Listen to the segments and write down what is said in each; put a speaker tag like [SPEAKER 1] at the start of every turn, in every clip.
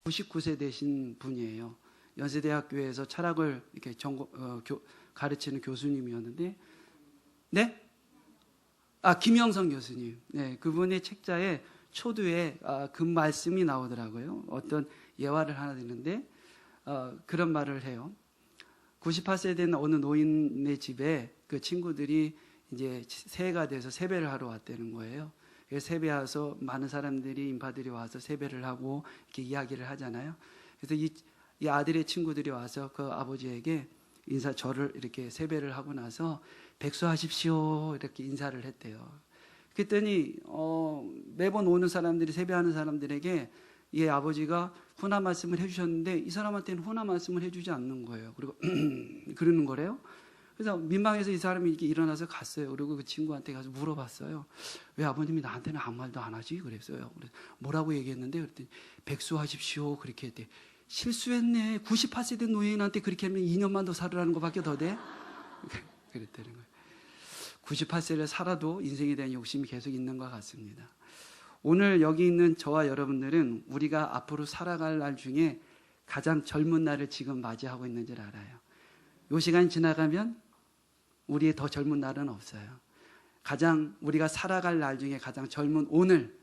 [SPEAKER 1] 99세 되신 분이에요. 연세대학교에서 철학을 이렇게 가르치는 교수님이었는데, 네? 김영성 교수님. 네, 그분의 책자에 초두에 그 말씀이 나오더라고요. 어떤 예화를 하나 듣는데 그런 말을 해요. 98세 된 어느 노인의 집에 그 친구들이 이제 새해가 돼서 세배를 하러 왔다는 거예요. 세배 와서 많은 사람들이 인파들이 와서 세배를 하고 이렇게 이야기를 하잖아요. 그래서 이 아들의 친구들이 와서 그 아버지에게 절을 이렇게 세배를 하고 나서 백수하십시오 이렇게 인사를 했대요. 그랬더니 매번 오는 사람들이 세배하는 사람들에게 이 아버지가 훈화 말씀을 해주셨는데 이 사람한테는 훈화 말씀을 해주지 않는 거예요. 그리고 그러는 거래요. 그래서 민망해서 이 사람이 이렇게 일어나서 갔어요. 그리고 그 친구한테 가서 물어봤어요. 왜 아버님이 나한테는 아무 말도 안 하지? 그랬어요. 그래서 뭐라고 얘기했는데 그랬더니 백수하십시오 그렇게 했대. 실수했네. 98세 된 노인한테 그렇게 하면 2년만 더 살으라는 것밖에 더 돼? 그랬다는 거예요. 98세를 살아도 인생에 대한 욕심이 계속 있는 것 같습니다. 오늘 여기 있는 저와 여러분들은 우리가 앞으로 살아갈 날 중에 가장 젊은 날을 지금 맞이하고 있는 줄 알아요. 이 시간이 지나가면 우리의 더 젊은 날은 없어요. 가장 우리가 살아갈 날 중에 가장 젊은 오늘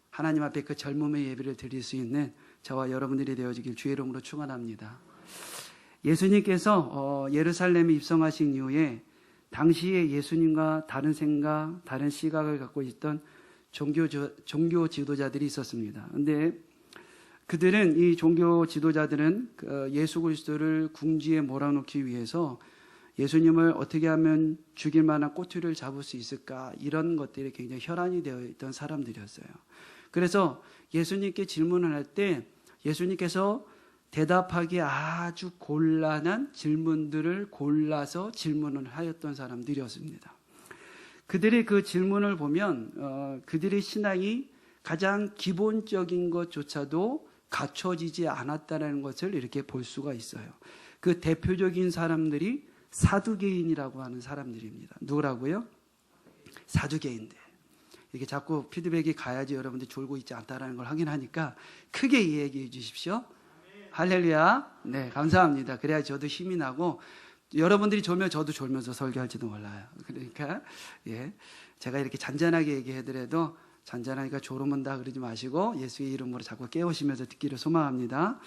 [SPEAKER 1] 하나님 앞에 그 젊음의 예배를 드릴 수 있는 저와 여러분들이 되어지길 주의 이름으로 축원합니다. 예수님께서 예루살렘에 입성하신 이후에 당시에 예수님과 다른 생각, 다른 시각을 갖고 있던 종교 지도자들이 있었습니다. 그런데 그들은 이 종교 지도자들은 예수 그리스도를 궁지에 몰아넣기 위해서 예수님을 어떻게 하면 죽일 만한 꼬투리를 잡을 수 있을까 이런 것들이 굉장히 혈안이 되어 있던 사람들이었어요. 그래서 예수님께 질문을 할 때 예수님께서 대답하기 아주 곤란한 질문들을 골라서 질문을 하였던 사람들이었습니다. 그들의 그 질문을 보면 그들의 신앙이 가장 기본적인 것조차도 갖춰지지 않았다는 것을 이렇게 볼 수가 있어요. 그 대표적인 사람들이 사두개인이라고 하는 사람들입니다. 누구라고요? 사두개인들. 이렇게 자꾸 피드백이 가야지 여러분들이 졸고 있지 않다는 걸 확인하니까 크게 이야기해 주십시오. 할렐루야. 네, 감사합니다. 그래야 저도 힘이 나고 여러분들이 졸면 저도 졸면서 설교할지도 몰라요. 그러니까 제가 이렇게 잔잔하게 얘기하더라도 잔잔하니까 졸음온다 그러지 마시고 예수의 이름으로 자꾸 깨우시면서 듣기를 소망합니다.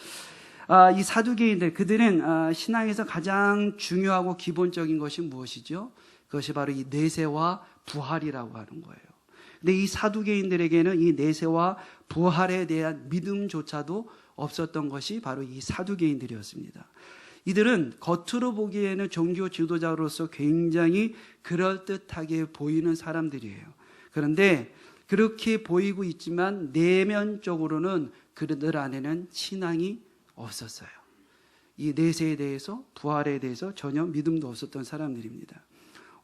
[SPEAKER 1] 이 사두개인들 그들은 신앙에서 가장 중요하고 기본적인 것이 무엇이죠? 그것이 바로 이 내세와 부활이라고 하는 거예요. 근데 이 사두개인들에게는 이 내세와 부활에 대한 믿음조차도 없었던 것이 바로 이 사두개인들이었습니다. 이들은 겉으로 보기에는 종교 지도자로서 굉장히 그럴듯하게 보이는 사람들이에요. 그런데 그렇게 보이고 있지만 내면적으로는 그들 안에는 신앙이 없었어요. 이 내세에 대해서 부활에 대해서 전혀 믿음도 없었던 사람들입니다.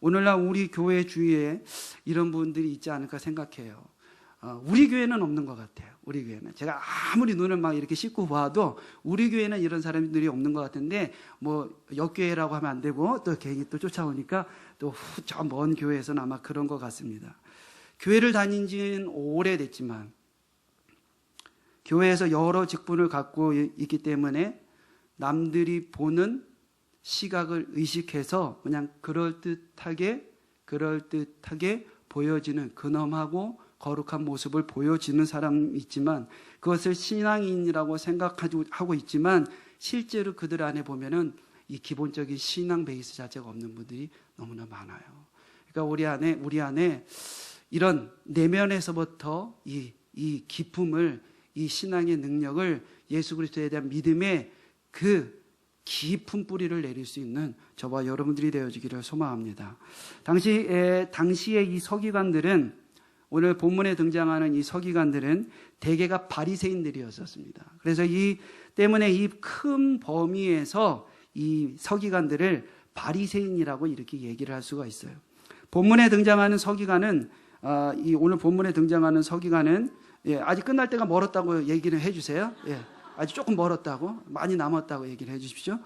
[SPEAKER 1] 오늘날 우리 교회 주위에 이런 분들이 있지 않을까 생각해요. 우리 교회는 없는 것 같아요. 우리 교회는 제가 아무리 눈을 막 이렇게 씻고 봐도 우리 교회는 이런 사람들이 없는 것 같은데 뭐 역교회라고 하면 안 되고 또 괜히 또 쫓아오니까 또 저 먼 교회에서는 아마 그런 것 같습니다. 교회를 다닌 지는 오래됐지만 교회에서 여러 직분을 갖고 있기 때문에 남들이 보는 시각을 의식해서 그냥 그럴듯하게 보여지는 근엄하고 거룩한 모습을 보여지는 사람이 있지만 그것을 신앙인이라고 생각하고 있지만 실제로 그들 안에 보면은 이 기본적인 신앙 베이스 자체가 없는 분들이 너무나 많아요. 그러니까 우리 안에 이런 내면에서부터 이 기품을 이 신앙의 능력을 예수 그리스도에 대한 믿음의 그 깊은 뿌리를 내릴 수 있는 저와 여러분들이 되어지기를 소망합니다. 당시에 이 서기관들은 오늘 본문에 등장하는 이 서기관들은 대개가 바리새인들이었습니다. 그래서 이 때문에 이 큰 범위에서 이 서기관들을 바리새인이라고 이렇게 얘기를 할 수가 있어요. 본문에 등장하는 서기관은 오늘 본문에 등장하는 서기관은 아직 끝날 때가 멀었다고 얘기를 해주세요. 아직 조금 멀었다고 많이 남았다고 얘기를 해주십시오.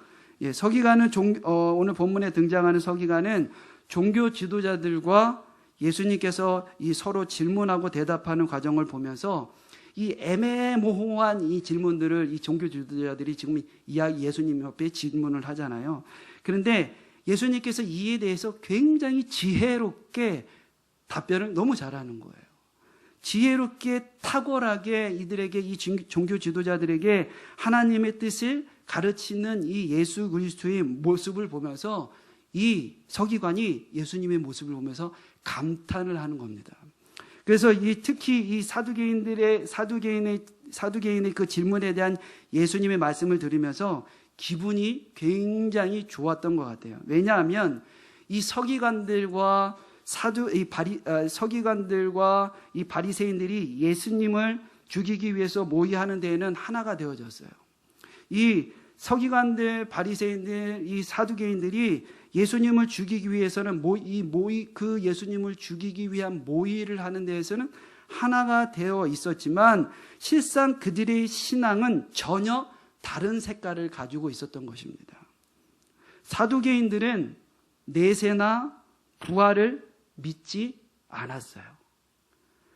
[SPEAKER 1] 서기관은 오늘 본문에 등장하는 서기관은 종교 지도자들과 예수님께서 이 서로 질문하고 대답하는 과정을 보면서 이 애매모호한 이 질문들을 이 종교 지도자들이 지금 예수님 옆에 질문을 하잖아요. 그런데 예수님께서 이에 대해서 굉장히 지혜롭게 답변을 너무 잘하는 거예요. 지혜롭게 탁월하게 이들에게, 이 종교 지도자들에게 하나님의 뜻을 가르치는 이 예수 그리스도의 모습을 보면서 이 서기관이 예수님의 모습을 보면서 감탄을 하는 겁니다. 그래서 특히 이 사두개인의 그 질문에 대한 예수님의 말씀을 들으면서 기분이 굉장히 좋았던 것 같아요. 왜냐하면 이 서기관들과 이 바리새인들이 예수님을 죽이기 위해서 모의하는 데에는 하나가 되어졌어요. 이 서기관들, 바리새인들, 이 사두개인들이 예수님을 죽이기 위해서는 그 예수님을 죽이기 위한 모의를 하는 데에서는 하나가 되어 있었지만 실상 그들의 신앙은 전혀 다른 색깔을 가지고 있었던 것입니다. 사두개인들은 내세나 부활을 믿지 않았어요.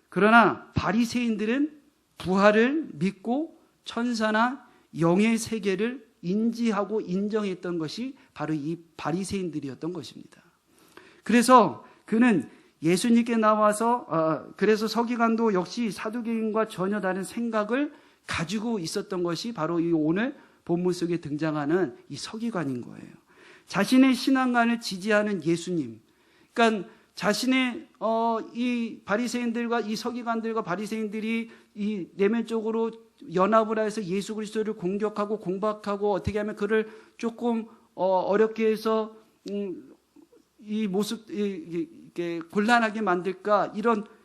[SPEAKER 1] 그러나 바리새인들은 부활을 믿고 천사나 영의 세계를 인지하고 인정했던 것이 바로 이 바리새인들이었던 것입니다. 그래서 그는 예수님께 나와서 그래서 서기관도 역시 사두개인과 전혀 다른 생각을 가지고 있었던 것이 바로 이 오늘 본문 속에 등장하는 이 서기관인 거예요. 자신의 신앙관을 지지하는 예수님, 그러니까 자신의 이 바리새인들과 이 서기관들과 바리새인들이 이 내면적으로 연합을 해서 예수 그리스도를 공격하고 공박하고 어떻게 하면 그를 조금 어렵게 해서 이 모습 이렇게 곤란하게 만들까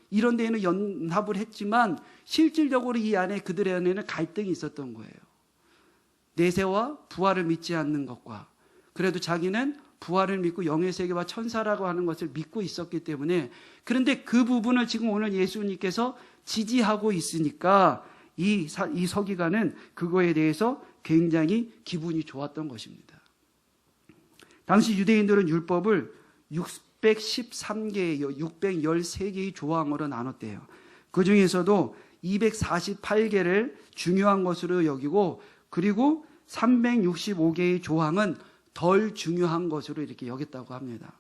[SPEAKER 1] 이런 데에는 연합을 했지만 실질적으로 이 안에 그들의 안에는 갈등이 있었던 거예요. 내세와 부활을 믿지 않는 것과 그래도 자기는 부활을 믿고 영의 세계와 천사라고 하는 것을 믿고 있었기 때문에 그런데 그 부분을 지금 오늘 예수님께서 지지하고 있으니까 이 서기관은 그거에 대해서 굉장히 기분이 좋았던 것입니다. 당시 유대인들은 율법을 613개의 조항으로 나눴대요. 그 중에서도 248개를 중요한 것으로 여기고 그리고 365개의 조항은 덜 중요한 것으로 이렇게 여겼다고 합니다.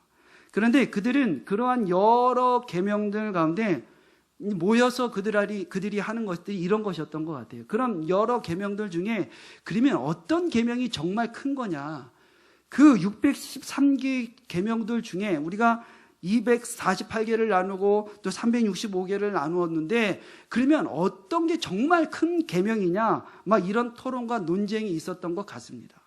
[SPEAKER 1] 그런데 그들은 그러한 여러 계명들 가운데 모여서 그들이 하는 것들이 이런 것이었던 것 같아요. 그럼 여러 계명들 중에 그러면 어떤 계명이 정말 큰 거냐? 그 613개 계명들 중에 우리가 248개를 나누고 또 365개를 나누었는데 그러면 어떤 게 정말 큰 계명이냐? 막 이런 토론과 논쟁이 있었던 것 같습니다.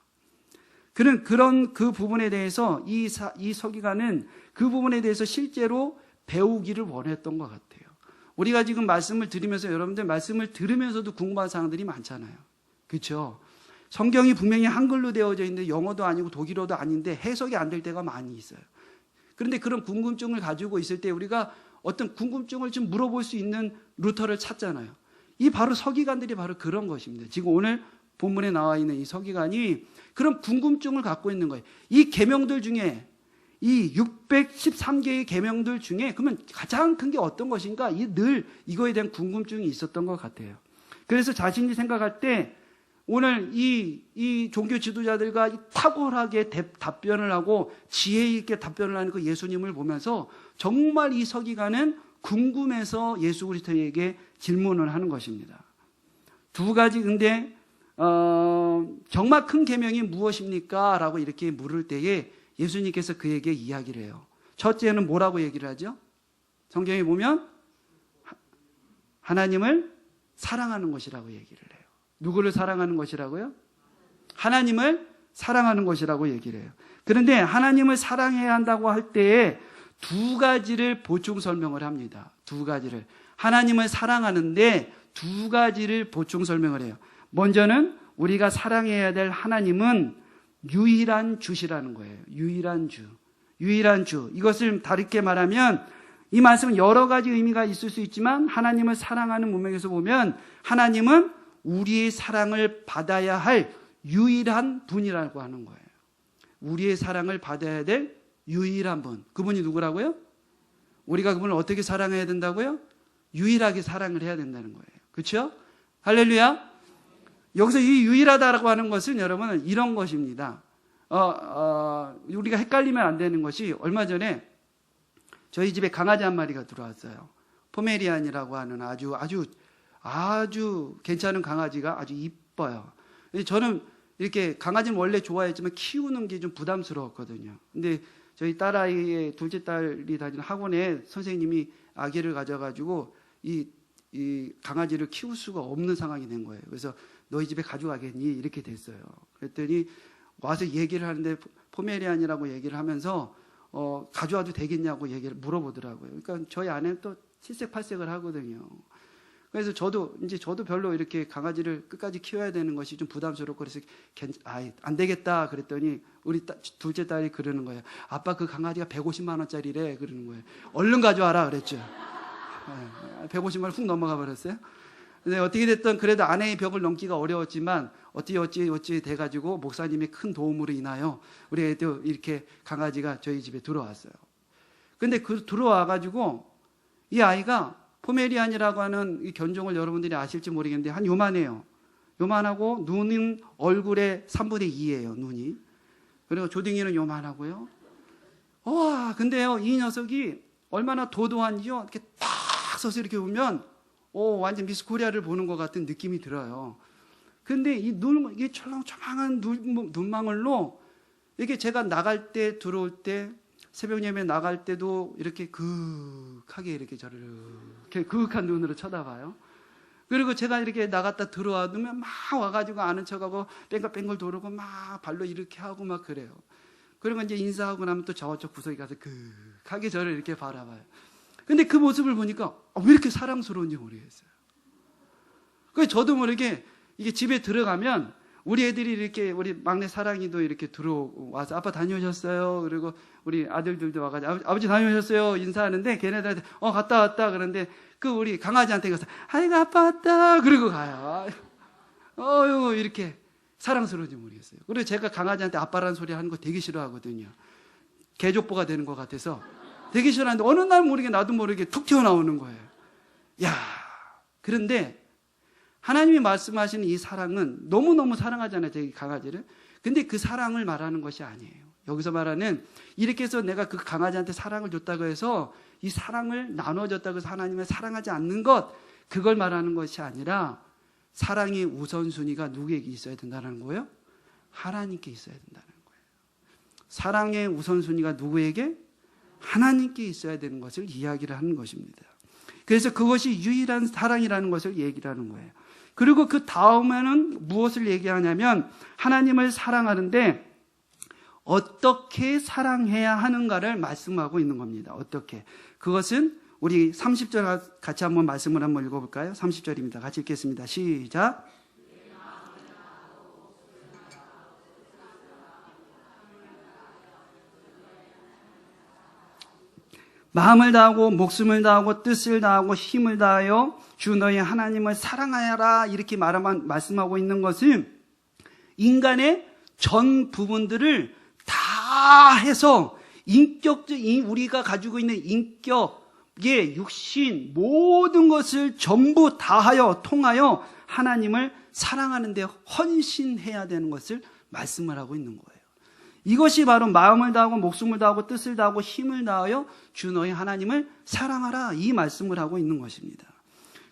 [SPEAKER 1] 그런 그 부분에 대해서 이 서기관은 그 부분에 대해서 실제로 배우기를 원했던 것 같아요. 우리가 지금 말씀을 드리면서 여러분들 말씀을 들으면서도 궁금한 사항들이 많잖아요. 그렇죠? 성경이 분명히 한글로 되어져 있는데 영어도 아니고 독일어도 아닌데 해석이 안 될 때가 많이 있어요. 그런데 그런 궁금증을 가지고 있을 때 우리가 어떤 궁금증을 좀 물어볼 수 있는 루터를 찾잖아요. 이 바로 서기관들이 바로 그런 것입니다. 지금 오늘 본문에 나와 있는 이 서기관이 그런 궁금증을 갖고 있는 거예요. 이 계명들 중에 이 613개의 계명들 중에 그러면 가장 큰 게 어떤 것인가? 늘 이거에 대한 궁금증이 있었던 것 같아요. 그래서 자신이 생각할 때 오늘 이 종교 지도자들과 탁월하게 답변을 하고 지혜 있게 답변을 하는 그 예수님을 보면서 정말 이 서기관은 궁금해서 예수 그리스도에게 질문을 하는 것입니다. 두 가지 근데 정말 큰 계명이 무엇입니까? 라고 이렇게 물을 때에 예수님께서 그에게 이야기를 해요. 첫째는 뭐라고 얘기를 하죠? 성경에 보면 하나님을 사랑하는 것이라고 얘기를 해요. 누구를 사랑하는 것이라고요? 하나님을 사랑하는 것이라고 얘기를 해요. 그런데 하나님을 사랑해야 한다고 할 때에 두 가지를 보충 설명을 합니다. 두 가지를. 하나님을 사랑하는데 두 가지를 보충 설명을 해요. 먼저는 우리가 사랑해야 될 하나님은 유일한 주시라는 거예요. 유일한 주. 유일한 주. 이것을 다르게 말하면 이 말씀은 여러 가지 의미가 있을 수 있지만 하나님을 사랑하는 문맥에서 보면 하나님은 우리의 사랑을 받아야 할 유일한 분이라고 하는 거예요. 우리의 사랑을 받아야 될 유일한 분. 그분이 누구라고요? 우리가 그분을 어떻게 사랑해야 된다고요? 유일하게 사랑을 해야 된다는 거예요. 그렇죠? 할렐루야. 여기서 이 유일하다라고 하는 것은 여러분 이런 것입니다. 우리가 헷갈리면 안 되는 것이 얼마 전에 저희 집에 강아지 한 마리가 들어왔어요. 포메리안이라고 하는 아주 괜찮은 강아지가 아주 이뻐요. 저는 이렇게 강아지는 원래 좋아했지만 키우는 게 좀 부담스러웠거든요. 근데 저희 딸아이의 둘째 딸이 다니는 학원에 선생님이 아기를 가져가지고 이 강아지를 키울 수가 없는 상황이 된 거예요. 그래서 너희 집에 가져가겠니? 이렇게 됐어요. 그랬더니 와서 얘기를 하는데 포메리안이라고 얘기를 하면서 가져와도 되겠냐고 얘기를 물어보더라고요. 그러니까 저희 아내는 또 칠색팔색을 하거든요. 그래서 저도 별로 이렇게 강아지를 끝까지 키워야 되는 것이 좀 부담스럽고 그래서 안 되겠다 그랬더니 우리 둘째 딸이 그러는 거예요. 아빠 그 강아지가 150만 원짜리래 그러는 거예요. 얼른 가져와라 그랬죠. 150만 원 훅 넘어가 버렸어요. 근데 어떻게 됐든 그래도 아내의 벽을 넘기가 어려웠지만 어찌 돼가지고 목사님의 큰 도움으로 인하여 우리 애도 이렇게 강아지가 저희 집에 들어왔어요. 근데 들어와가지고 이 아이가 포메리안이라고 하는 이 견종을 여러분들이 아실지 모르겠는데 한 요만해요. 요만하고 눈은 얼굴의 3분의 2예요. 눈이. 그리고 조댕이는 요만하고요. 와, 근데요 이 녀석이 얼마나 도도한지요. 이렇게 딱 서서 이렇게 보면 완전 미스 코리아를 보는 것 같은 느낌이 들어요. 근데 이게 철렁철렁한 눈망울로 이렇게 제가 나갈 때 들어올 때 새벽 예배 나갈 때도 이렇게 그윽하게 이렇게 저를 이렇게 그윽한 눈으로 쳐다봐요. 그리고 제가 이렇게 나갔다 들어와두면 막 와가지고 아는 척하고 뺑글뺑글 도르고 막 발로 이렇게 하고 막 그래요. 그리고 이제 인사하고 나면 또 저쪽 구석에 가서 그윽하게 저를 이렇게 바라봐요. 근데 그 모습을 보니까 왜 이렇게 사랑스러운지 모르겠어요. 그래서 저도 모르게 이게 집에 들어가면 우리 애들이 이렇게 우리 막내 사랑이도 이렇게 들어와서 아빠 다녀오셨어요? 그리고 우리 아들들도 와가지고 아버지 다녀오셨어요? 인사하는데 걔네들한테 갔다 왔다 그러는데 그 우리 강아지한테 가서 아이고 아빠 왔다 그러고 가요. 이렇게 사랑스러운지 모르겠어요. 그리고 제가 강아지한테 아빠라는 소리 하는 거 되게 싫어하거든요. 개족보가 되는 것 같아서 되게 싫어하는데 어느 날 모르게 나도 모르게 툭 튀어나오는 거예요. 그런데 하나님이 말씀하시는 이 사랑은 너무너무 사랑하잖아요, 제 강아지를. 근데 그 사랑을 말하는 것이 아니에요. 여기서 말하는 이렇게 해서 내가 그 강아지한테 사랑을 줬다고 해서 이 사랑을 나눠줬다고 해서 하나님을 사랑하지 않는 것, 그걸 말하는 것이 아니라 사랑의 우선순위가 누구에게 있어야 된다는 거예요? 하나님께 있어야 된다는 거예요. 사랑의 우선순위가 누구에게? 하나님께 있어야 되는 것을 이야기를 하는 것입니다. 그래서 그것이 유일한 사랑이라는 것을 얘기를 하는 거예요. 그리고 그 다음에는 무엇을 얘기하냐면 하나님을 사랑하는데 어떻게 사랑해야 하는가를 말씀하고 있는 겁니다. 어떻게? 그것은 우리 30절 같이 한번 말씀을 한번 읽어볼까요? 30절입니다. 같이 읽겠습니다. 시작. 마음을 다하고 목숨을 다하고 뜻을 다하고 힘을 다하여 주 너희 하나님을 사랑하여라 이렇게 말씀하고 있는 것은 인간의 전 부분들을 다 해서 우리가 가지고 있는 인격의 육신 모든 것을 전부 다하여 통하여 하나님을 사랑하는 데 헌신해야 되는 것을 말씀을 하고 있는 거예요. 이것이 바로 마음을 다하고 목숨을 다하고 뜻을 다하고 힘을 다하여 주 너희 하나님을 사랑하라 이 말씀을 하고 있는 것입니다.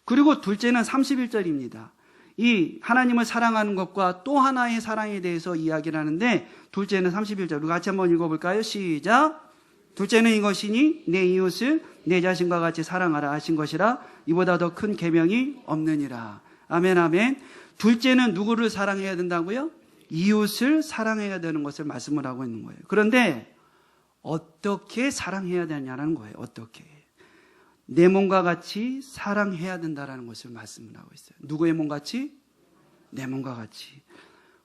[SPEAKER 1] 그리고 둘째는 31절입니다. 이 하나님을 사랑하는 것과 또 하나의 사랑에 대해서 이야기를 하는데 둘째는 31절 우리 같이 한번 읽어볼까요? 시작. 둘째는 이것이니 내 이웃을 내 자신과 같이 사랑하라 하신 것이라 이보다 더 큰 계명이 없느니라. 아멘 아멘. 둘째는 누구를 사랑해야 된다고요? 이웃을 사랑해야 되는 것을 말씀을 하고 있는 거예요. 그런데 어떻게 사랑해야 되냐는 거예요. 어떻게. 내 몸과 같이 사랑해야 된다는 것을 말씀을 하고 있어요. 누구의 몸같이? 내 몸과 같이.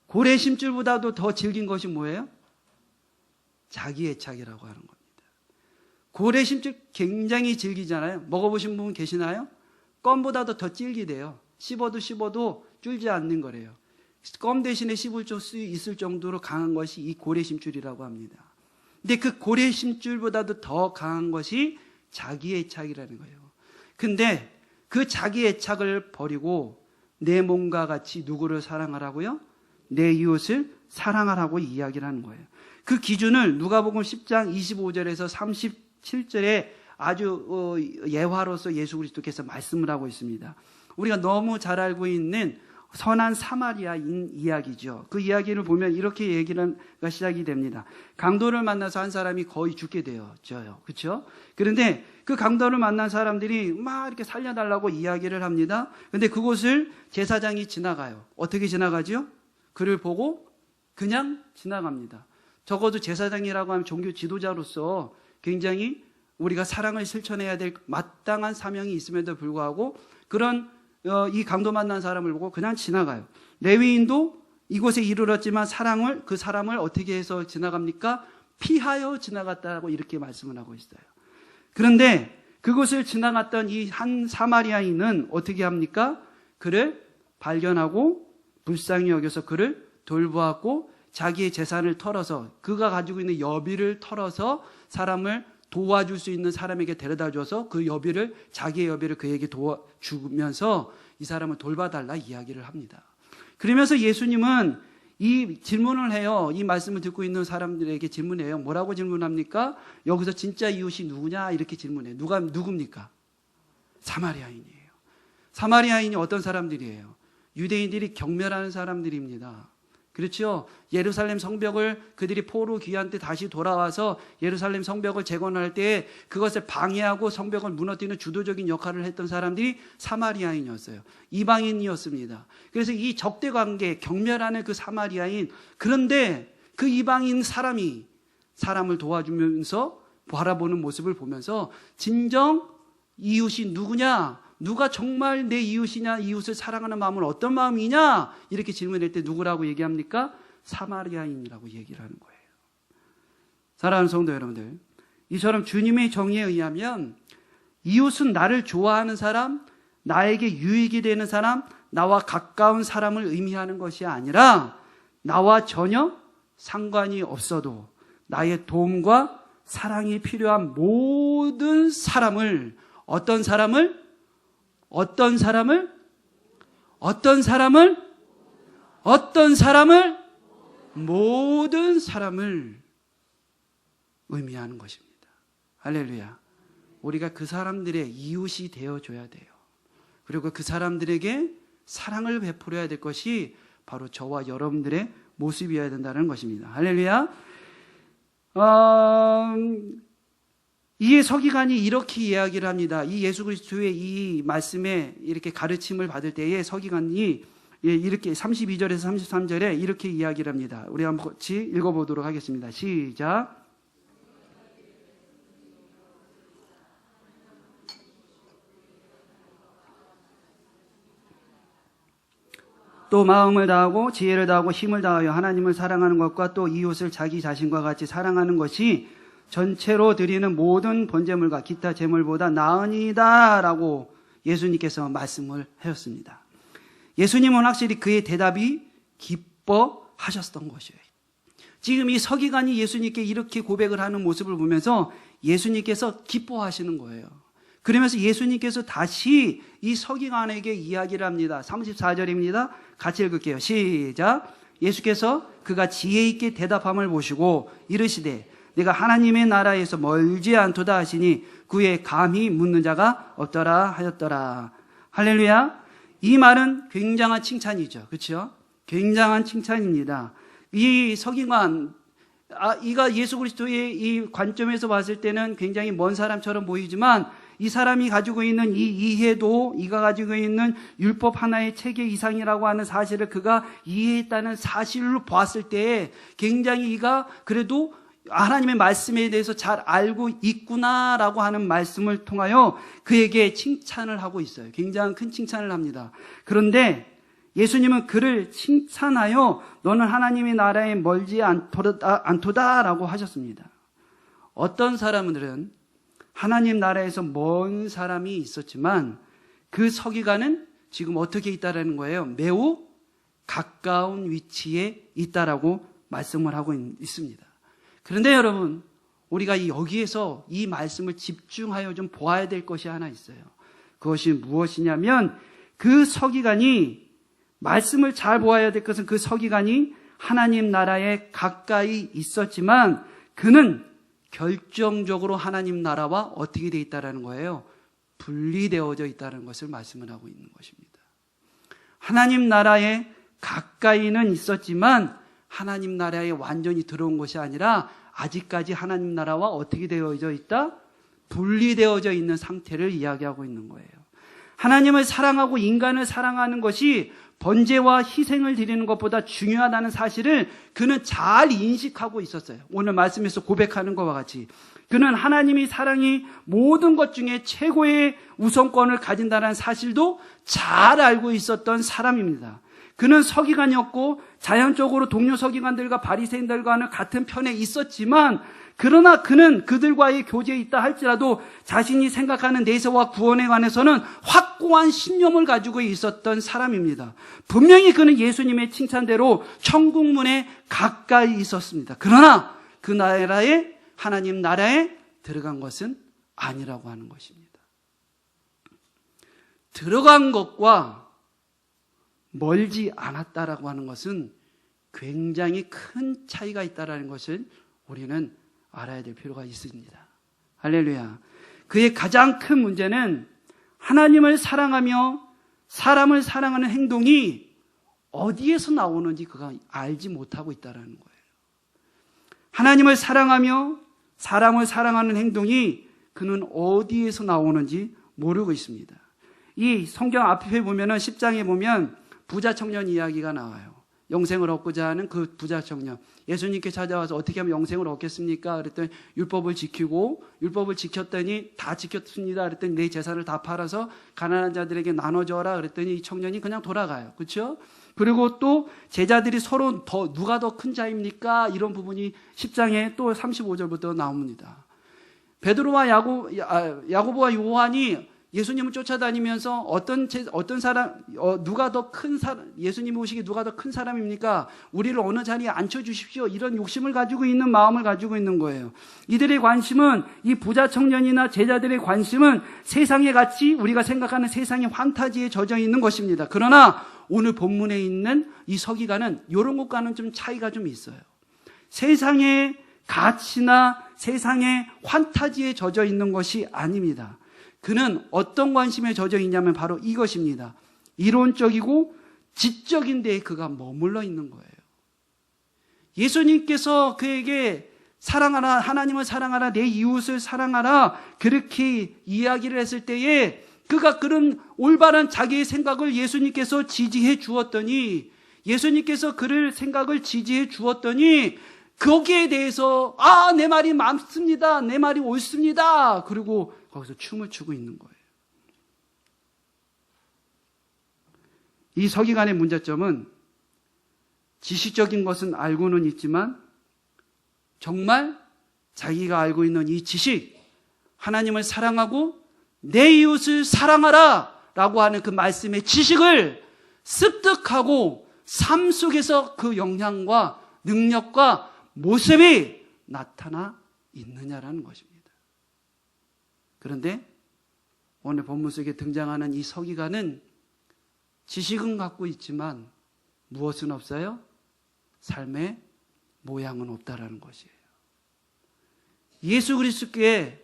[SPEAKER 1] 고래 심줄보다도 더 질긴 것이 뭐예요? 자기 애착이라고 하는 겁니다. 고래 심줄 굉장히 질기잖아요. 먹어보신 분 계시나요? 껌보다도 더 질기대요. 씹어도 줄지 않는 거래요. 껌 대신에 씹을 수 있을 정도로 강한 것이 이 고래 심줄이라고 합니다. 근데 그 고래 심줄보다도 더 강한 것이 자기 애착이라는 거예요. 근데 그 자기 애착을 버리고 내 몸과 같이 누구를 사랑하라고요? 내 이웃을 사랑하라고 이야기를 하는 거예요. 그 기준을 누가복음 10장 25절에서 37절에 아주 예화로서 예수 그리스도께서 말씀을 하고 있습니다. 우리가 너무 잘 알고 있는 선한 사마리아인 이야기죠. 그 이야기를 보면 이렇게 얘기가 시작이 됩니다. 강도를 만나서 한 사람이 거의 죽게 되어져요. 그렇죠? 그런데 그 강도를 만난 사람들이 막 이렇게 살려달라고 이야기를 합니다. 그런데 그곳을 제사장이 지나가요. 어떻게 지나가죠? 그를 보고 그냥 지나갑니다. 적어도 제사장이라고 하면 종교 지도자로서 굉장히 우리가 사랑을 실천해야 될 마땅한 사명이 있음에도 불구하고 그런 이 강도 만난 사람을 보고 그냥 지나가요. 레위인도 이곳에 이르렀지만 그 사람을 어떻게 해서 지나갑니까? 피하여 지나갔다고 이렇게 말씀을 하고 있어요. 그런데 그곳을 지나갔던 이 한 사마리아인은 어떻게 합니까? 그를 발견하고 불쌍히 여겨서 그를 돌보았고 자기의 재산을 털어서 그가 가지고 있는 여비를 털어서 사람을 도와줄 수 있는 사람에게 데려다 줘서 그 여비를 자기의 여비를 그에게 도와주면서 이 사람을 돌봐달라 이야기를 합니다. 그러면서 예수님은 이 질문을 해요. 이 말씀을 듣고 있는 사람들에게 질문해요. 뭐라고 질문합니까? 여기서 진짜 이웃이 누구냐 이렇게 질문해요. 누굽니까? 사마리아인이에요. 사마리아인이 어떤 사람들이에요? 유대인들이 경멸하는 사람들입니다. 그렇죠? 예루살렘 성벽을 그들이 포로 귀환 때 다시 돌아와서 예루살렘 성벽을 재건할 때 그것을 방해하고 성벽을 무너뜨리는 주도적인 역할을 했던 사람들이 사마리아인이었어요. 이방인이었습니다. 그래서 이 적대 관계, 경멸하는 그 사마리아인, 그런데 그 이방인 사람이 사람을 도와주면서 바라보는 모습을 보면서 진정 이웃이 누구냐? 누가 정말 내 이웃이냐, 이웃을 사랑하는 마음은 어떤 마음이냐 이렇게 질문할 때 누구라고 얘기합니까? 사마리아인이라고 얘기를 하는 거예요. 사랑하는 성도 여러분들, 이처럼 주님의 정의에 의하면 이웃은 나를 좋아하는 사람, 나에게 유익이 되는 사람, 나와 가까운 사람을 의미하는 것이 아니라 나와 전혀 상관이 없어도 나의 도움과 사랑이 필요한 모든 사람을, 어떤 사람을 모든 사람을 의미하는 것입니다. 할렐루야. 우리가 그 사람들의 이웃이 되어줘야 돼요. 그리고 그 사람들에게 사랑을 베풀어야 될 것이 바로 저와 여러분들의 모습이어야 된다는 것입니다. 할렐루야. 이 서기관이 이렇게 이야기를 합니다. 이 예수 그리스도의 이 말씀에 이렇게 가르침을 받을 때에 서기관이 이렇게 32절에서 33절에 이렇게 이야기를 합니다. 우리 한번 같이 읽어보도록 하겠습니다. 시작. 또 마음을 다하고 지혜를 다하고 힘을 다하여 하나님을 사랑하는 것과 또 이웃을 자기 자신과 같이 사랑하는 것이 전체로 드리는 모든 번제물과 기타 제물보다 나으니이다 라고 예수님께서 말씀을 하셨습니다. 예수님은 확실히 그의 대답이 기뻐하셨던 것이에요. 지금 이 서기관이 예수님께 이렇게 고백을 하는 모습을 보면서 예수님께서 기뻐하시는 거예요. 그러면서 예수님께서 다시 이 서기관에게 이야기를 합니다. 34절입니다. 같이 읽을게요. 시작. 예수께서 그가 지혜 있게 대답함을 보시고 이르시되 내가 하나님의 나라에서 멀지 않도다 하시니 그에 감히 묻는 자가 없더라 하였더라. 할렐루야. 이 말은 굉장한 칭찬이죠. 그렇죠? 굉장한 칭찬입니다. 이 서기관, 이가 예수 그리스도의 이 관점에서 봤을 때는 굉장히 먼 사람처럼 보이지만 이 사람이 가지고 있는 이 이해도, 이가 가지고 있는 율법 하나의 체계 이상이라고 하는 사실을 그가 이해했다는 사실로 봤을 때 굉장히 이가 그래도 하나님의 말씀에 대해서 잘 알고 있구나라고 하는 말씀을 통하여 그에게 칭찬을 하고 있어요. 굉장히 큰 칭찬을 합니다. 그런데 예수님은 그를 칭찬하여 너는 하나님의 나라에 멀지 않도다라고 하셨습니다. 어떤 사람들은 하나님 나라에서 먼 사람이 있었지만 그 서기관은 지금 어떻게 있다라는 거예요? 매우 가까운 위치에 있다라고 말씀을 하고 있습니다. 그런데 여러분, 우리가 여기에서 이 말씀을 집중하여 좀 보아야 될 것이 하나 있어요. 그것이 무엇이냐면 그 서기관이, 말씀을 잘 보아야 될 것은 그 서기관이 하나님 나라에 가까이 있었지만 그는 결정적으로 하나님 나라와 어떻게 되어 있다는 거예요? 분리되어져 있다는 것을 말씀을 하고 있는 것입니다. 하나님 나라에 가까이는 있었지만 하나님 나라에 완전히 들어온 것이 아니라 아직까지 하나님 나라와 어떻게 되어져 있다? 분리되어져 있는 상태를 이야기하고 있는 거예요. 하나님을 사랑하고 인간을 사랑하는 것이 번제와 희생을 드리는 것보다 중요하다는 사실을 그는 잘 인식하고 있었어요. 오늘 말씀에서 고백하는 것과 같이 그는 하나님이 사랑이 모든 것 중에 최고의 우선권을 가진다는 사실도 잘 알고 있었던 사람입니다. 그는 서기관이었고 자연적으로 동료 서기관들과 바리새인들과는 같은 편에 있었지만 그러나 그는 그들과의 교제에 있다 할지라도 자신이 생각하는 내세와 구원에 관해서는 확고한 신념을 가지고 있었던 사람입니다. 분명히 그는 예수님의 칭찬대로 천국문에 가까이 있었습니다. 그러나 그 나라에, 하나님 나라에 들어간 것은 아니라고 하는 것입니다. 들어간 것과 멀지 않았다라고 하는 것은 굉장히 큰 차이가 있다라는 것을 우리는 알아야 될 필요가 있습니다. 할렐루야. 그의 가장 큰 문제는 하나님을 사랑하며 사람을 사랑하는 행동이 어디에서 나오는지 그가 알지 못하고 있다는 거예요. 하나님을 사랑하며 사람을 사랑하는 행동이 그는 어디에서 나오는지 모르고 있습니다. 이 성경 앞에 보면은 10장에 보면 부자 청년 이야기가 나와요. 영생을 얻고자 하는 그 부자 청년. 예수님께 찾아와서 어떻게 하면 영생을 얻겠습니까? 그랬더니 율법을 지키고, 율법을 지켰더니 다 지켰습니다. 그랬더니 내 재산을 다 팔아서 가난한 자들에게 나눠줘라. 그랬더니 이 청년이 그냥 돌아가요. 그렇죠? 그리고 또 제자들이 서로 누가 더 큰 자입니까? 이런 부분이 10장에 또 35절부터 나옵니다. 베드로와 야고보와 요한이 예수님을 쫓아다니면서 어떤 사람, 누가 더 큰 사람, 예수님이 오시기 누가 더 큰 사람입니까? 우리를 어느 자리에 앉혀주십시오. 이런 욕심을 가지고 있는 마음을 가지고 있는 거예요. 이들의 관심은, 이 부자 청년이나 제자들의 관심은 세상의 가치, 우리가 생각하는 세상의 환타지에 젖어 있는 것입니다. 그러나 오늘 본문에 있는 이 서기관은 이런 것과는 좀 차이가 좀 있어요. 세상의 가치나 세상의 환타지에 젖어 있는 것이 아닙니다. 그는 어떤 관심에 젖어 있냐면 바로 이것입니다. 이론적이고 지적인 데에 그가 머물러 있는 거예요. 예수님께서 그에게 사랑하라, 하나님을 사랑하라, 내 이웃을 사랑하라, 그렇게 이야기를 했을 때에 그가 그런 올바른 자기의 생각을 예수님께서 지지해 주었더니, 예수님께서 그를 생각을 지지해 주었더니 거기에 대해서 내 말이 맞습니다, 내 말이 옳습니다, 그리고 거기서 춤을 추고 있는 거예요. 이 서기관의 문제점은 지식적인 것은 알고는 있지만 정말 자기가 알고 있는 이 지식, 하나님을 사랑하고 내 이웃을 사랑하라 라고 하는 그 말씀의 지식을 습득하고 삶 속에서 그 영향과 능력과 모습이 나타나 있느냐라는 것입니다. 그런데 오늘 본문 속에 등장하는 이 서기관은 지식은 갖고 있지만 무엇은 없어요? 삶의 모양은 없다라는 것이에요. 예수 그리스도께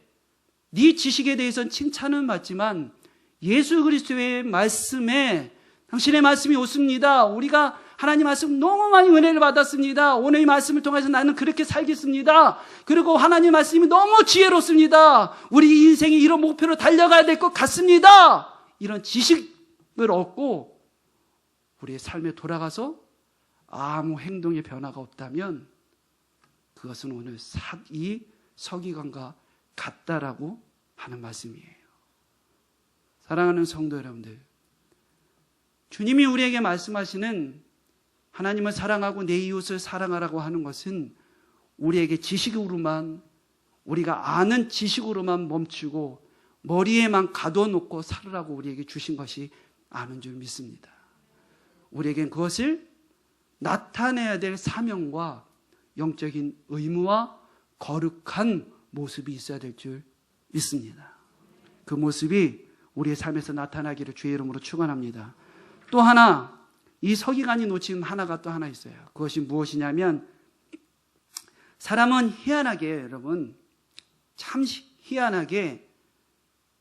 [SPEAKER 1] 네 지식에 대해서는 칭찬은 받지만 예수 그리스도의 말씀에 당신의 말씀이 옳습니다. 우리가 하나님 말씀 너무 많이 은혜를 받았습니다. 오늘 이 말씀을 통해서 나는 그렇게 살겠습니다. 그리고 하나님 말씀이 너무 지혜롭습니다. 우리 인생이 이런 목표로 달려가야 될 것 같습니다. 이런 지식을 얻고 우리의 삶에 돌아가서 아무 행동의 변화가 없다면 그것은 오늘 이 서기관과 같다라고 하는 말씀이에요. 사랑하는 성도 여러분들, 주님이 우리에게 말씀하시는 하나님을 사랑하고 내 이웃을 사랑하라고 하는 것은 우리에게 지식으로만, 우리가 아는 지식으로만 멈추고 머리에만 가둬놓고 살으라고 우리에게 주신 것이 아는 줄 믿습니다. 우리에겐 그것을 나타내야 될 사명과 영적인 의무와 거룩한 모습이 있어야 될 줄 믿습니다. 그 모습이 우리의 삶에서 나타나기를 주의 이름으로 축원합니다. 또 하나, 이 서기관이 놓친 하나가 또 하나 있어요. 그것이 무엇이냐면, 사람은 희한하게, 여러분, 참 희한하게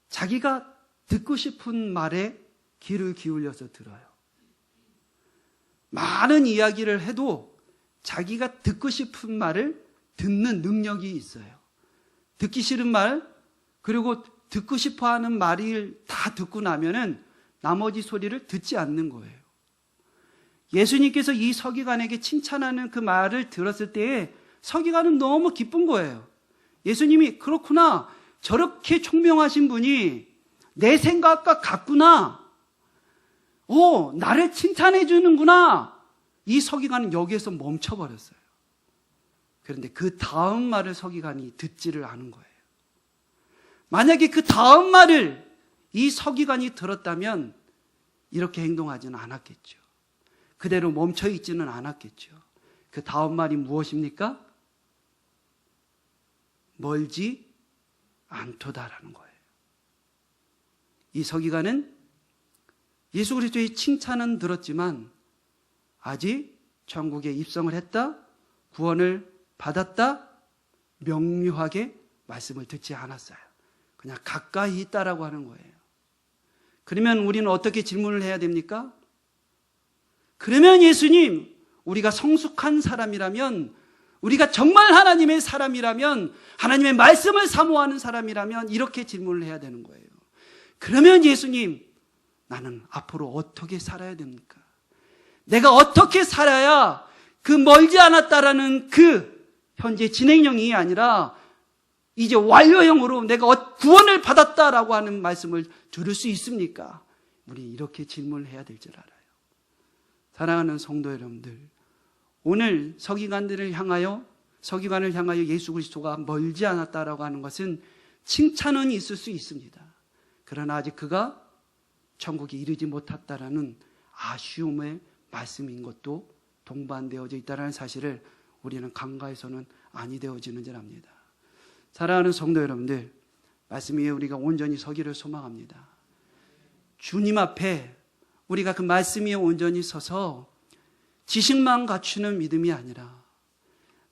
[SPEAKER 1] 자기가 듣고 싶은 말에 귀를 기울여서 들어요. 많은 이야기를 해도 자기가 듣고 싶은 말을 듣는 능력이 있어요. 듣기 싫은 말, 그리고 듣고 싶어 하는 말을 다 듣고 나면은 나머지 소리를 듣지 않는 거예요. 예수님께서 이 서기관에게 칭찬하는 그 말을 들었을 때에 서기관은 너무 기쁜 거예요. 예수님이 그렇구나, 저렇게 총명하신 분이 내 생각과 같구나, 나를 칭찬해 주는구나. 이 서기관은 여기에서 멈춰버렸어요. 그런데 그 다음 말을 서기관이 듣지를 않은 거예요. 만약에 그 다음 말을 이 서기관이 들었다면 이렇게 행동하지는 않았겠죠. 그대로 멈춰있지는 않았겠죠. 그 다음 말이 무엇입니까? 멀지 않도다라는 거예요. 이 서기관은 예수 그리스도의 칭찬은 들었지만 아직 천국에 입성을 했다, 구원을 받았다, 명료하게 말씀을 듣지 않았어요. 그냥 가까이 있다라고 하는 거예요. 그러면 우리는 어떻게 질문을 해야 됩니까? 그러면 예수님, 우리가 성숙한 사람이라면, 우리가 정말 하나님의 사람이라면, 하나님의 말씀을 사모하는 사람이라면 이렇게 질문을 해야 되는 거예요. 그러면 예수님, 나는 앞으로 어떻게 살아야 됩니까? 내가 어떻게 살아야 그 멀지 않았다라는 그 현재 진행형이 아니라 이제 완료형으로 내가 구원을 받았다라고 하는 말씀을 들을 수 있습니까? 우리 이렇게 질문을 해야 될 줄 알아요. 사랑하는 성도 여러분들, 오늘 서기관을 향하여 예수 그리스도가 멀지 않았다라고 하는 것은 칭찬은 있을 수 있습니다. 그러나 아직 그가 천국에 이르지 못했다라는 아쉬움의 말씀인 것도 동반되어져 있다는 사실을 우리는 간과해서는 아니 되어지는 줄 압니다. 사랑하는 성도 여러분들, 말씀 위에 우리가 온전히 서기를 소망합니다. 주님 앞에 우리가 그 말씀 위에 온전히 서서 지식만 갖추는 믿음이 아니라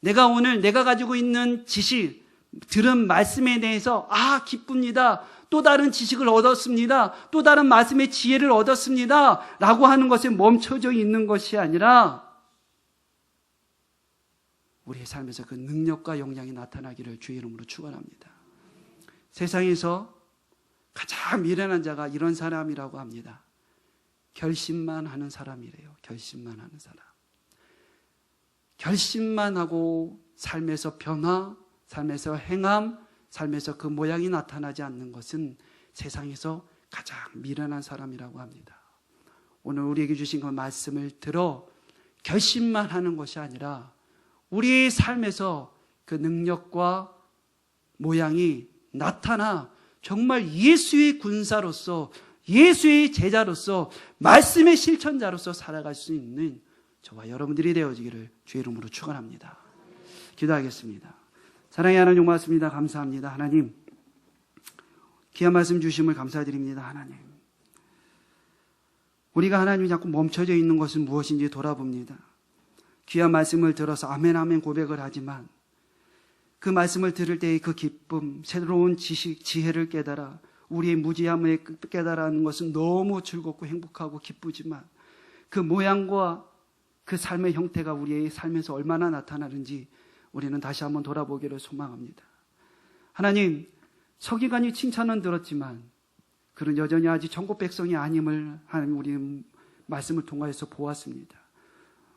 [SPEAKER 1] 내가 가지고 있는 지식, 들은 말씀에 대해서 기쁩니다, 또 다른 지식을 얻었습니다, 또 다른 말씀의 지혜를 얻었습니다 라고 하는 것에 멈춰져 있는 것이 아니라 우리의 삶에서 그 능력과 역량이 나타나기를 주의 이름으로 축원합니다. 세상에서 가장 미련한 자가 이런 사람이라고 합니다. 결심만 하는 사람이래요. 결심만 하는 사람. 결심만 하고 삶에서 변화, 삶에서 행함, 삶에서 그 모양이 나타나지 않는 것은 세상에서 가장 미련한 사람이라고 합니다. 오늘 우리에게 주신 그 말씀을 들어 결심만 하는 것이 아니라 우리의 삶에서 그 능력과 모양이 나타나 정말 예수의 군사로서, 예수의 제자로서, 말씀의 실천자로서 살아갈 수 있는 저와 여러분들이 되어지기를 주의 이름으로 축원합니다. 기도하겠습니다. 사랑의 하나님, 고맙습니다. 감사합니다. 하나님, 귀한 말씀 주심을 감사드립니다. 하나님, 우리가 하나님이 자꾸 멈춰져 있는 것은 무엇인지 돌아봅니다. 귀한 말씀을 들어서 아멘 아멘 고백을 하지만 그 말씀을 들을 때의 그 기쁨, 새로운 지식, 지혜를 깨달아 우리의 무지함을 깨달아는 것은 너무 즐겁고 행복하고 기쁘지만 그 모양과 그 삶의 형태가 우리의 삶에서 얼마나 나타나는지 우리는 다시 한번 돌아보기를 소망합니다. 하나님, 서기관이 칭찬은 들었지만 그는 여전히 아직 천국 백성이 아님을 하나님 우리는 말씀을 통하여서 보았습니다.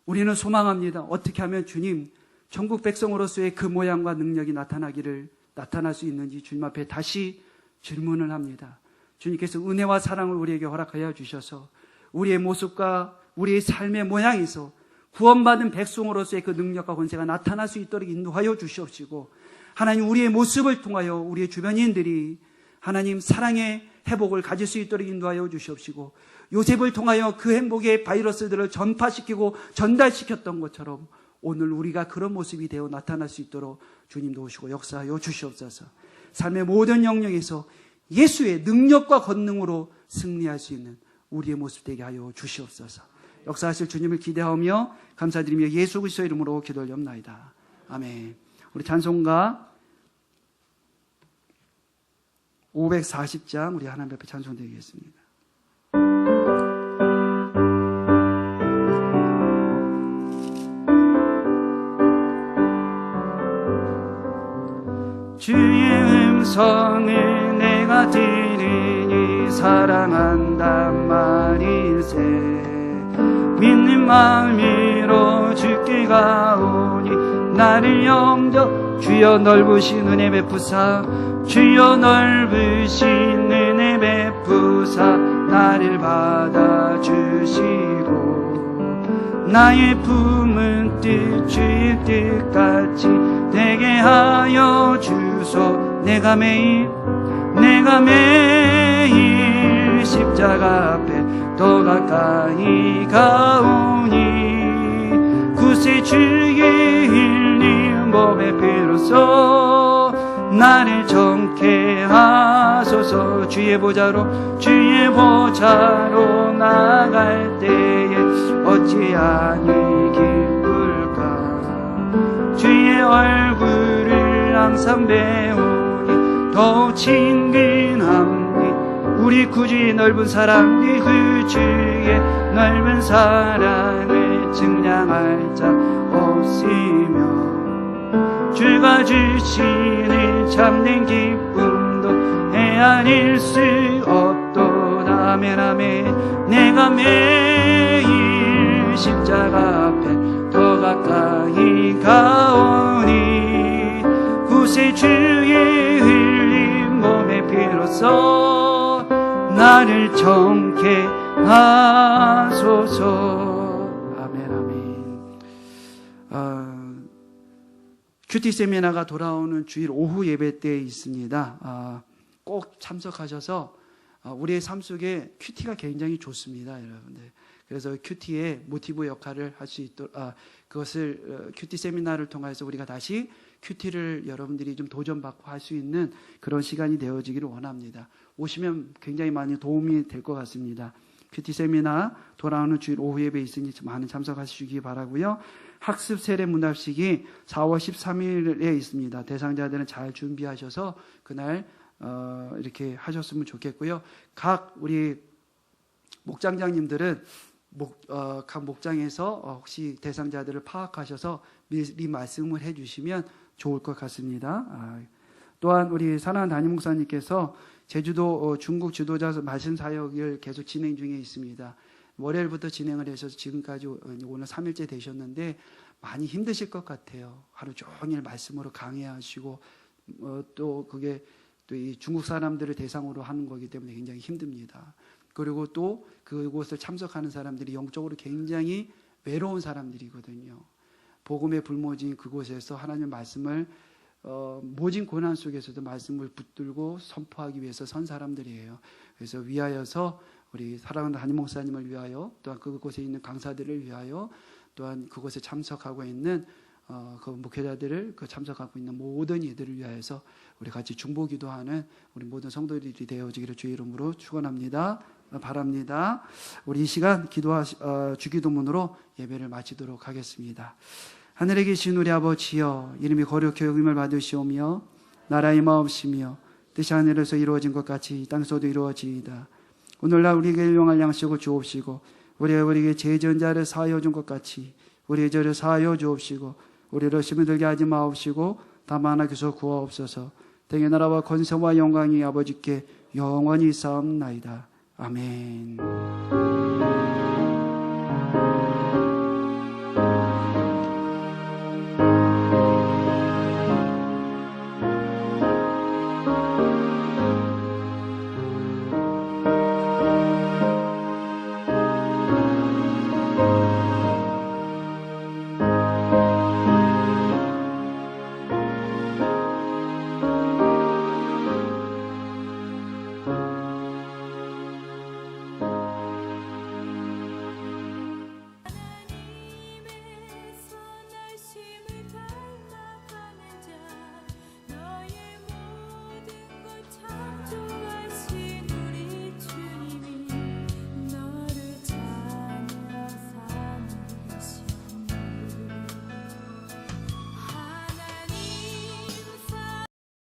[SPEAKER 1] 우리는 소망합니다. 어떻게 하면 주님, 천국 백성으로서의 그 모양과 능력이 나타날 수 있는지 주님 앞에 다시 질문을 합니다. 주님께서 은혜와 사랑을 우리에게 허락하여 주셔서 우리의 모습과 우리의 삶의 모양에서 구원받은 백성으로서의 그 능력과 권세가 나타날 수 있도록 인도하여 주시옵시고, 하나님 우리의 모습을 통하여 우리의 주변인들이 하나님 사랑의 회복을 가질 수 있도록 인도하여 주시옵시고, 요셉을 통하여 그 행복의 바이러스들을 전파시키고 전달시켰던 것처럼 오늘 우리가 그런 모습이 되어 나타날 수 있도록 주님 도우시고 역사하여 주시옵소서. 삶의 모든 영역에서 예수의 능력과 권능으로 승리할 수 있는 우리의 모습 되게 하여 주시옵소서. 역사하실 주님을 기대하며 감사드리며 예수 그리스도의 이름으로 기도 올리옵나이다. 아멘. 우리 찬송가 540장 우리 하나님 앞에 찬송드리겠습니다. 주의 음성을 내가 들으니 사랑한단 말일세. 믿는 마음으로 주께 가오니 나를 영접 주여 넓으신 은혜 베푸사. 주여 넓으신 은혜 베푸사 나를 받아주시고 나의 품은 뜻 주의 뜻같이 되게 하여 주소. 내가 매일 십자가 앞에 더 가까이 가오니 구세주의 흘린 몸의 피로써 나를 정케 하소서. 주의 보좌로 나갈 때에 어찌하니 기쁠까. 주의 얼굴을 항상 배우니 더욱 친근함니 우리 구주의 넓은 사랑 그 주의 넓은 사랑을 증량할 자 없으며 주가 주시는 참된 기쁨도 헤아릴 수 없도다. 아멘 아멘. 내가 매일 십자가 앞에 더 가까이 가오니 구세주의 흘린 몸의 피로써 나를 정케 하소서. 아멘 아멘. 큐티 세미나가 돌아오는 주일 오후 예배 때에 있습니다. 꼭 참석하셔서 우리의 삶 속에 큐티가 굉장히 좋습니다, 여러분들. 그래서 큐티의 모티브 역할을 할 수 있도록 그것을 큐티 세미나를 통해서 우리가 다시 큐티를 여러분들이 좀 도전받고 할 수 있는 그런 시간이 되어지기를 원합니다. 오시면 굉장히 많이 도움이 될 것 같습니다. 큐티 세미나 돌아오는 주일 오후 예배 있으니 많은 참석하시기 바라고요. 학습 세례 문답식이 4월 13일에 있습니다. 대상자들은 잘 준비하셔서 그날 이렇게 하셨으면 좋겠고요. 각 우리 목장장님들은 각 목장에서 혹시 대상자들을 파악하셔서 미리 말씀을 해주시면 좋을 것 같습니다. 또한 우리 사랑하는 담임 목사님께서 제주도 중국 지도자 말씀 사역을 계속 진행 중에 있습니다. 월요일부터 진행을 하셔서 지금까지 오늘 3일째 되셨는데 많이 힘드실 것 같아요. 하루 종일 말씀으로 강의하시고 또 그게 또 이 중국 사람들을 대상으로 하는 거기 때문에 굉장히 힘듭니다. 그리고 또 그곳을 참석하는 사람들이 영적으로 굉장히 외로운 사람들이거든요. 복음의 불모진 그곳에서 하나님의 말씀을 모진 고난 속에서도 말씀을 붙들고 선포하기 위해서 선 사람들이에요. 그래서 위하여서 우리 사랑하는 담임 목사님을 위하여 또한 그곳에 있는 강사들을 위하여 또한 그곳에 참석하고 있는 그 목회자들을 참석하고 있는 모든 이들을 위하여서 우리 같이 중보기도하는 우리 모든 성도들이 되어지기를 주의 이름으로 축원합니다. 바랍니다. 우리 이 시간 주기도문으로 예배를 마치도록 하겠습니다. 하늘에 계신 우리 아버지여, 이름이 거룩히 여김을 받으시오며 나라의 마옵시며 뜻이 하늘에서 이루어진 것 같이 땅에서도 이루어지이다. 오늘날 우리에게 일용할 양식을 주옵시고 우리에게 죄지은 자를 사하여 준 것 같이 우리의 죄를 사하여 주옵시고 우리를 시험에 들게 하지 마옵시고 다만 악에서 구하옵소서. 등의 나라와 권세와 영광이 아버지께 영원히 있사옵나이다. 아멘.